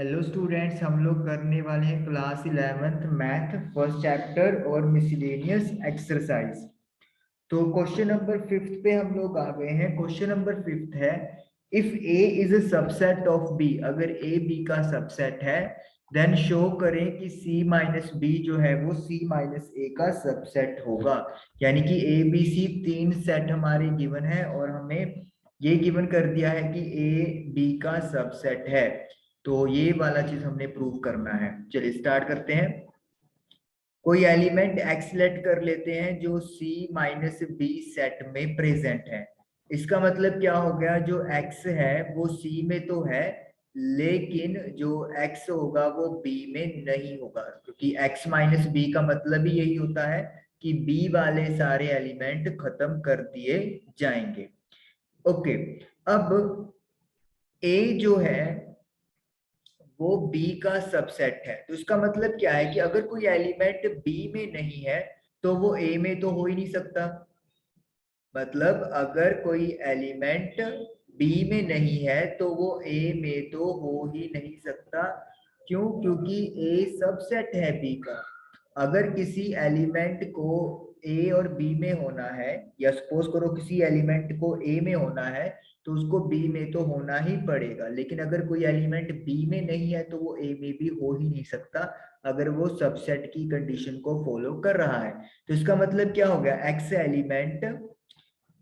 Hello students, हम लोग करने वाले हैं class 11th math first chapter और मिसलेनियस एक्सरसाइज। तो क्वेश्चन नंबर 5th पे हम लोग आ गए हैं। क्वेश्चन नंबर 5th है, if A is a subset of B, अगर ए बी का सबसेट है, देन शो करें कि सी माइनस बी जो है वो सी माइनस ए का सबसेट होगा। यानी कि ए बी सी तीन सेट हमारे गिवन है और हमें ये गिवन कर दिया है कि ए बी का सबसेट है। तो ये वाला चीज हमने प्रूव करना है। चलिए स्टार्ट करते हैं। कोई एलिमेंट एक्स सेलेक्ट कर लेते हैं जो सी माइनस बी सेट में प्रेजेंट है। इसका मतलब क्या हो गया, जो एक्स है वो सी में तो है, लेकिन जो एक्स होगा वो बी में नहीं होगा, क्योंकि एक्स माइनस बी का मतलब ही यही होता है कि बी वाले सारे एलिमेंट खत्म कर दिए जाएंगे। ओके, अब ए जो है वो बी का सबसेट है, तो इसका मतलब क्या है कि अगर कोई एलिमेंट बी में नहीं है तो वो ए में तो हो ही नहीं सकता। मतलब अगर कोई एलिमेंट बी में नहीं है तो वो ए में तो हो ही नहीं सकता। क्यों? क्योंकि ए सबसेट है बी का। अगर किसी एलिमेंट को ए और बी में होना है, या सपोज करो किसी एलिमेंट को ए में होना है, तो उसको बी में तो होना ही पड़ेगा। लेकिन अगर कोई एलिमेंट बी में नहीं है तो वो ए में भी हो ही नहीं सकता, अगर वो सबसेट की कंडीशन को फॉलो कर रहा है। तो इसका मतलब क्या हो गया, एक्स एलिमेंट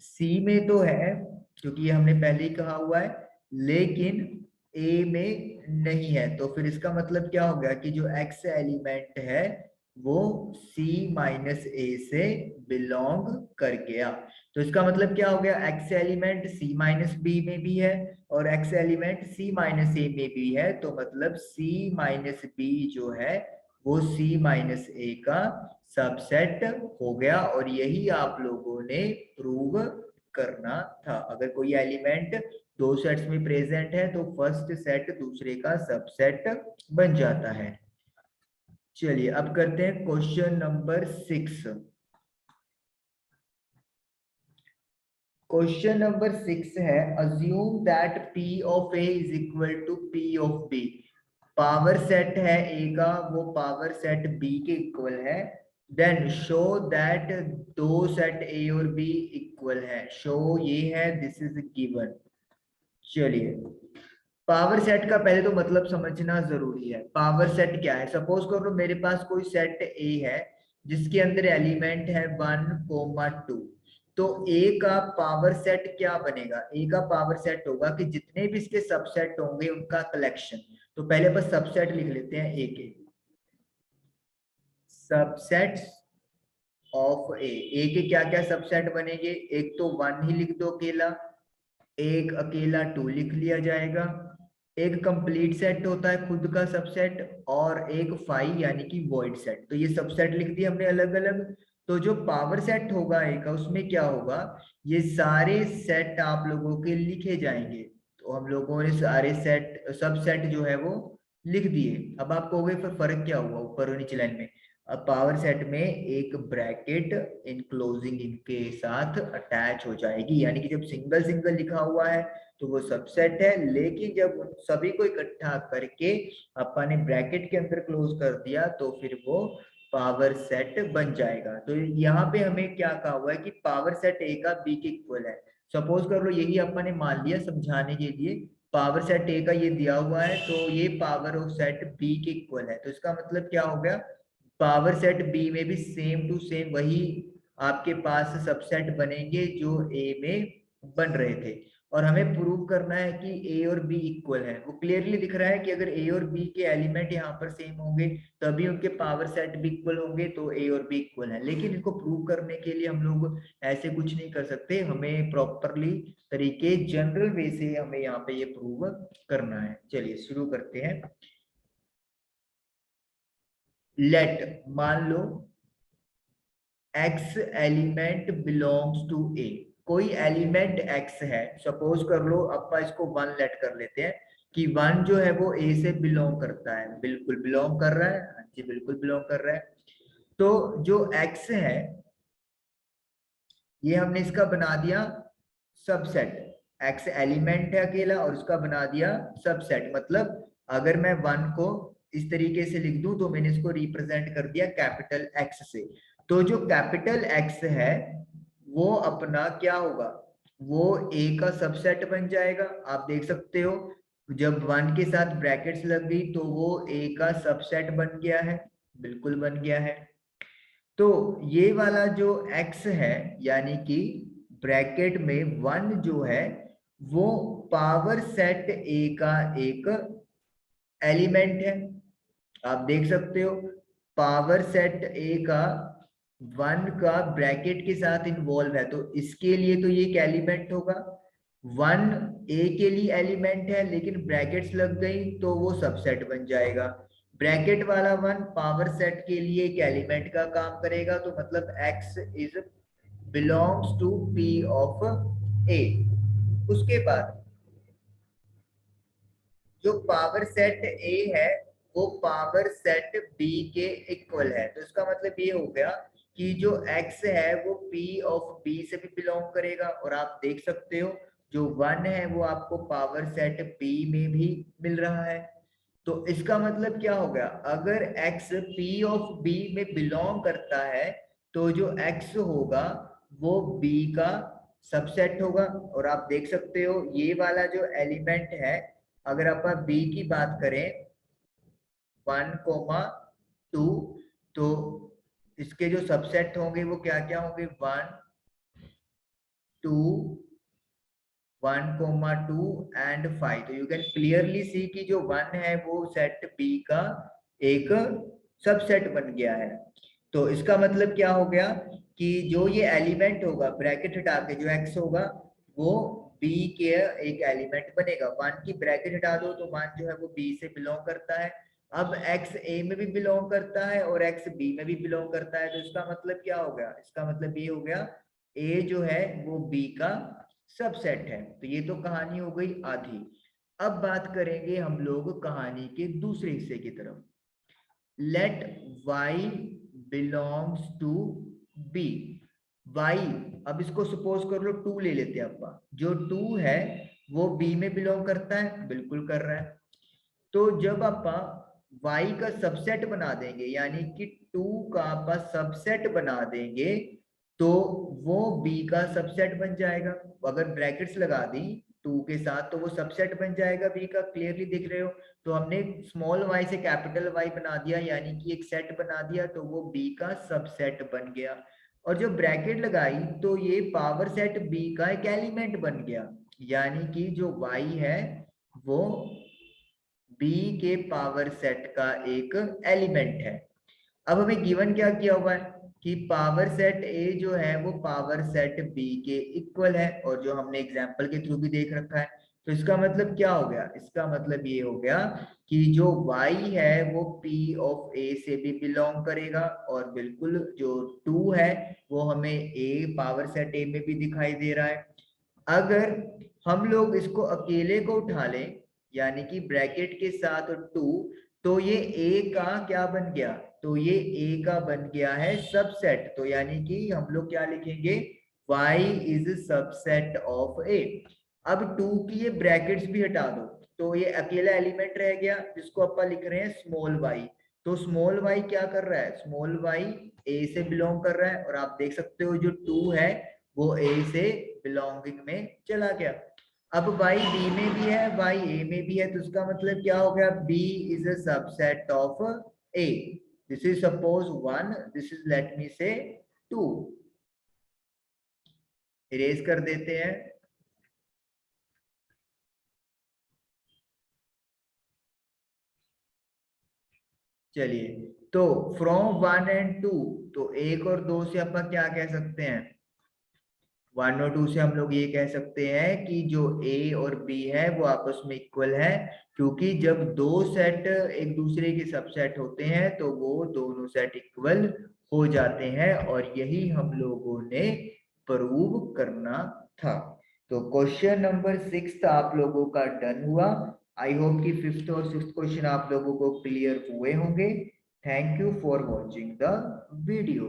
सी में तो है, क्योंकि ये हमने पहले ही कहा हुआ है, लेकिन ए में नहीं है। तो फिर इसका मतलब क्या हो गया कि जो एक्स एलिमेंट है वो सी माइनस ए से बिलोंग कर गया। तो इसका मतलब क्या हो गया, एक्स एलिमेंट सी माइनस बी में भी है और एक्स एलिमेंट सी माइनस ए में भी है। तो मतलब सी माइनस बी जो है वो सी माइनस ए का सबसेट हो गया। और यही आप लोगों ने प्रूव करना था। अगर कोई एलिमेंट दो सेट्स में प्रेजेंट है तो फर्स्ट सेट दूसरे का सबसेट बन जाता है। चलिए अब करते हैं क्वेश्चन नंबर 6। क्वेश्चन नंबर 6 है, assume that P of A is equal to P of B। Power set है ए का, वो पावर सेट बी के इक्वल है। देन शो दैट दो सेट ए और बी इक्वल है। शो ये है, दिस इज गिवन। चलिए, पावर सेट का पहले तो मतलब समझना जरूरी है। पावर सेट क्या है, सपोज करो मेरे पास कोई सेट ए है जिसके अंदर एलिमेंट है 1, 2। तो ए का पावर सेट क्या बनेगा, ए का पावर सेट होगा कि जितने भी इसके सबसेट होंगे उनका कलेक्शन। तो पहले बस सबसेट लिख लेते हैं ए के, सबसेट्स ऑफ ए के क्या क्या सबसेट बनेंगे। एक तो 1 ही लिख दो अकेला, एक अकेला 2 लिख लिया जाएगा, एक कंप्लीट सेट होता है खुद का सबसेट, और एक फाई यानी कि वॉइड सेट। तो ये सबसेट लिख दिए हमने अलग अलग। तो जो पावर सेट होगा ए का, उसमें क्या होगा, ये सारे सेट आप लोगों के लिखे जाएंगे। तो हम लोगों ने सारे सेट सबसेट जो है वो लिख दिए। अब आप कहोगे फिर फर्क क्या हुआ ऊपर और नीचे लाइन में। अब पावर सेट में एक ब्रैकेट इनक्लोजिंग इनके साथ अटैच हो जाएगी, यानी कि जब सिंगल सिंगल लिखा हुआ है तो वो सबसेट है, लेकिन जब उन सभी को इकट्ठा करके अपन ने ब्रैकेट के अंदर क्लोज कर दिया तो फिर वो पावर सेट बन जाएगा। तो यहाँ पे हमें क्या कहा हुआ है कि पावर सेट ए का बी के इक्वल है। सपोज कर लो यही अपन ने मान लिया समझाने के लिए, पावर सेट ए का ये दिया हुआ है तो ये पावर ऑफ सेट बी के इक्वल है। तो इसका मतलब क्या हो गया, पावर सेट बी में भी सेम टू सेम वही आपके पास सबसेट बनेंगे जो ए में बन रहे थे। और हमें प्रूव करना है कि ए और बी इक्वल है। वो क्लियरली दिख रहा है कि अगर ए और बी के एलिमेंट यहाँ पर सेम होंगे तभी उनके पावर सेट भी इक्वल होंगे, तो ए और बी इक्वल है। लेकिन इसको प्रूव करने के लिए हम लोग ऐसे कुछ नहीं कर सकते, हमें प्रॉपरली तरीके जनरल वे से हमें यहाँ पे ये प्रूव करना है। चलिए शुरू करते हैं। लेट, मान लो x एलिमेंट बिलोंग्स टू ए। कोई एलिमेंट x है, सपोज कर लो अपा इसको 1 लेट कर लेते हैं कि 1 जो है वो a से बिलोंग करता है। बिल्कुल बिलोंग कर रहा है, हाँ जी बिल्कुल बिलोंग कर रहा है। तो जो x है ये हमने इसका बना दिया सबसेट। x एलिमेंट है अकेला और उसका बना दिया सबसेट। मतलब अगर मैं 1 को इस तरीके से लिख दूं तो मैंने इसको रिप्रेजेंट कर दिया कैपिटल एक्स से। तो जो कैपिटल एक्स है वो अपना क्या होगा, वो ए का सबसेट बन जाएगा। आप देख सकते हो जब 1 के साथ ब्रैकेट्स लग गई तो वो ए का सबसेट बन गया है, बिल्कुल बन गया है। तो ये वाला जो x है यानी कि ब्रैकेट में 1 जो है वो पावर सेट a का एक एलिमेंट है। आप देख सकते हो पावर सेट a का 1 का ब्रैकेट के साथ इन्वॉल्व है, तो इसके लिए तो ये एक एलिमेंट होगा। 1 a के लिए एलिमेंट है लेकिन ब्रैकेट्स लग गई तो वो सबसेट बन जाएगा। ब्रैकेट वाला 1 पावर सेट के लिए एक एलिमेंट का काम करेगा, तो मतलब x is belongs to p of a। उसके बाद जो पावर सेट a है वो पावर सेट b के इक्वल है, तो इसका मतलब ये हो गया कि जो x है वो p ऑफ b से भी बिलोंग करेगा। और आप देख सकते हो जो 1 है वो आपको पावर सेट b में भी मिल रहा है। तो इसका मतलब क्या हो गया, अगर x p ऑफ b में बिलोंग करता है तो जो x होगा वो b का सबसेट होगा। और आप देख सकते हो ये वाला जो एलिमेंट है, अगर अपन b की बात करें 1,2, तो इसके जो सबसेट होंगे वो क्या क्या होंगे, 1 2 1,2 एंड 5। तो यू कैन क्लियरली सी कि जो 1 है वो सेट बी का एक सबसेट बन गया है। तो इसका मतलब क्या हो गया कि जो ये एलिमेंट होगा ब्रैकेट हटा के जो एक्स होगा वो बी के एक एलिमेंट बनेगा। 1 की ब्रैकेट हटा दो तो 1 जो है वो बी से बिलोंग करता है। अब एक्स ए में भी बिलोंग करता है और एक्स बी में भी बिलोंग करता है, तो इसका मतलब क्या हो गया, इसका मतलब ये हो गया ए जो है वो बी का सबसेट है। तो ये तो कहानी हो गई आधी। अब बात करेंगे हम लोग कहानी के दूसरे हिस्से की तरफ। Let y belongs to b। y, अब इसको सपोज कर लो 2 ले लेते हैं अपा, जो 2 है वो b में बिलोंग करता है, बिल्कुल कर रहा है। तो जब अपा y का सबसेट बना देंगे यानी कि 2 का अपा सबसेट बना देंगे तो वो b का सबसेट बन जाएगा। अगर ब्रैकेट्स लगा दी 2 के साथ तो वो सबसेट बन जाएगा b का, क्लियरली दिख रहे हो। तो हमने स्मॉल y से कैपिटल Y बना दिया यानी कि एक सेट बना दिया, तो वो b का सबसेट बन गया। और जो ब्रैकेट लगाई तो ये पावर सेट b का एक एलिमेंट बन गया, यानी कि जो y है वो b के पावर सेट का एक एलिमेंट है। अब हमें गिवन क्या किया हुआ है कि पावर सेट a जो है वो पावर सेट b के इक्वल है, और जो हमने एग्जांपल के थ्रू भी देख रखा है। तो इसका मतलब क्या हो गया, इसका मतलब ये हो गया कि जो y है वो p ऑफ a से भी बिलोंग करेगा, और बिल्कुल जो 2 है वो हमें a पावर सेट a में भी दिखाई दे रहा है। अगर हम लोग इसको अकेले को उठा लें यानी कि ब्रैकेट के साथ 2, तो ये a का क्या बन गया, तो ये a का बन गया है सबसेट। तो यानी कि हम लोग क्या लिखेंगे, y is subset of a। अब 2 की ये ब्रैकेट्स भी हटा दो तो ये अकेला एलिमेंट रह गया जिसको अपन लिख रहे हैं स्मॉल y। तो स्मॉल y क्या कर रहा है, स्मॉल y a से बिलोंग कर रहा है, और आप देख सकते हो जो 2 है वो a से बिलोंगिंग में चला गया। अब y b में भी है y a में भी है, तो इसका मतलब क्या हो गया, b is a subset of a। This is suppose 1, this is let me से 2। इरेज कर देते हैं। चलिए, तो फ्रॉम 1 एंड 2, तो 1 और 2 से अपन क्या कह सकते हैं, 1 और 2 से हम लोग ये कह सकते हैं कि जो a और b है वो आपस में इक्वल है, क्योंकि जब दो सेट एक दूसरे के सबसेट होते हैं तो वो दोनों सेट इक्वल हो जाते हैं, और यही हम लोगों ने प्रूव करना था। तो क्वेश्चन नंबर 6 आप लोगों का डन हुआ। आई होप कि 5th और 6th क्वेश्चन आप लोगों को क्लियर हुए होंगे। Thank you for watching the video.